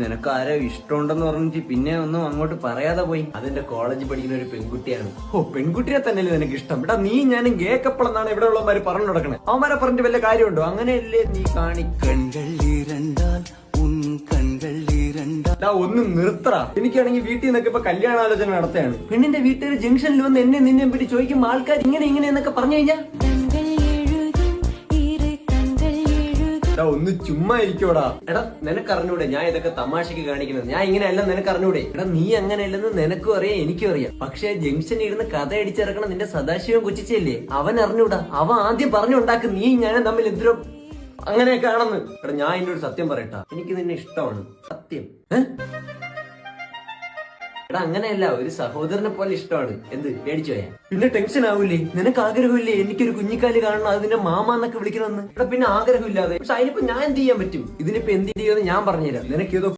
നിനക്ക് ആരോ ഇഷ്ടമുണ്ടെന്ന് പറഞ്ഞിട്ട് പിന്നെ ഒന്നും അങ്ങോട്ട് പറയാതെ പോയി. അതെന്റെ കോളേജിൽ പഠിക്കുന്ന ഒരു പെൺകുട്ടിയാണ്. ഓ, പെൺകുട്ടിയെ തന്നെയല്ലേ നിനക്ക് ഇഷ്ടം? എടാ നീ ഞാനും ഗേ കപ്പിളെന്നാണ് ഇവിടെ ഉള്ളവന്മാര് പറഞ്ഞു നടക്കണേ. അവന്മാരെ പറഞ്ഞിട്ട് വല്ല കാര്യമുണ്ടോ? അങ്ങനെയല്ലേ നീ ഒന്ന് നിർത്തറ. എനിക്കാണെങ്കിൽ വീട്ടിൽ നിന്നൊക്കെ ഇപ്പൊ കല്യാണാലോചന നടത്തുകയാണ്. പെണ്ണിന്റെ വീട്ടുകാർ ജംഗ്ഷനിൽ വന്ന് എന്നെ നിന്നെ പറ്റി ചോദിക്കും ആൾക്കാർ ഇങ്ങനെ എന്നൊക്കെ പറഞ്ഞു കഴിഞ്ഞാ ഒന്ന് ചുമ്മാ ഇരിക്കോടാ. എടാ നിനക്ക് അറിഞ്ഞൂടെ ഞാൻ ഇതൊക്കെ തമാശക്ക് കാണിക്കുന്നത്? ഞാൻ ഇങ്ങനെയല്ല, നിനക്ക് അറിഞ്ഞൂടെ? എടാ നീ അങ്ങനെയല്ലെന്ന് നിനക്കും അറിയാം, എനിക്കും അറിയാം. പക്ഷെ ജംഗ്ഷനിൽ ഇരുന്ന് കഥ അടിച്ചിറക്കണം നിന്റെ സദാശിവം കൊച്ചിച്ചല്ലേ, അവൻ അറിഞ്ഞൂടാ. അവൻ ആദ്യം പറഞ്ഞുണ്ടാക്കും നീ ഞാനും തമ്മിൽ എന്തിനോ അങ്ങനെയൊക്കെ ആണെന്ന്. എടാ ഞാൻ എന്റെ ഒരു സത്യം പറയട്ടാ, എനിക്ക് നിന്നെ ഇഷ്ടമാണ്, സത്യം. എടാ അങ്ങനെയല്ല, ഒരു സഹോദരനെ പോലെ ഇഷ്ടമാണ്. എന്ത് പേടിച്ചു പോയാ? പിന്നെ ടെൻഷൻ ആവൂലേ? നിനക്ക് ആഗ്രഹമില്ലേ എനിക്കൊരു കുഞ്ഞിക്കാല് കാണണം, അത് നിന്നെ മാമ എന്നൊക്കെ വിളിക്കണമെന്ന്? എടാ പിന്നെ ആഗ്രഹമില്ലാതെ പക്ഷെ അതിനിപ്പോ ഞാൻ എന്ത് ചെയ്യാൻ പറ്റും? ഇതിനിപ്പോ എന്ത് ചെയ്യുമെന്ന് ഞാൻ പറഞ്ഞുതരാം. നിനക്ക് ഏതോ